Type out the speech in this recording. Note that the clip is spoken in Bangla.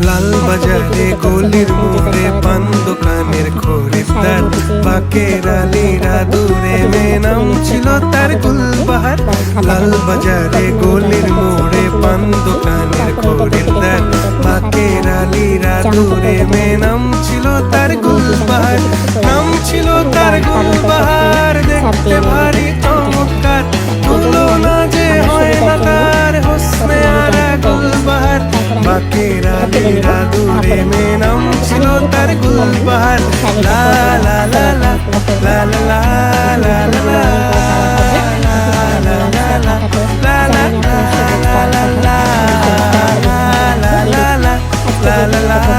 লাল বাজারে গলির মোড়ে পান দোকানের খরিদ্দার, বাকের আলীরা দূরে নাম ছিল তার গুলবাহার। লাল বাজারে গলির মোড়ে পান দোকানের খরিদ্দার, বাকের আলীরা দূরে নাম ছিল তার গুলবাহার। নাম ছিল তার গুলবাহার, দেখতে ভারী চমৎকার, তুলনা যে হয় না তার হোসনে আরা গুলবাহার। বাকের আলীরা দূরে নাম ছিল তার গুলবাহার। লা লা লা লা লা লা লা লা লা la la la la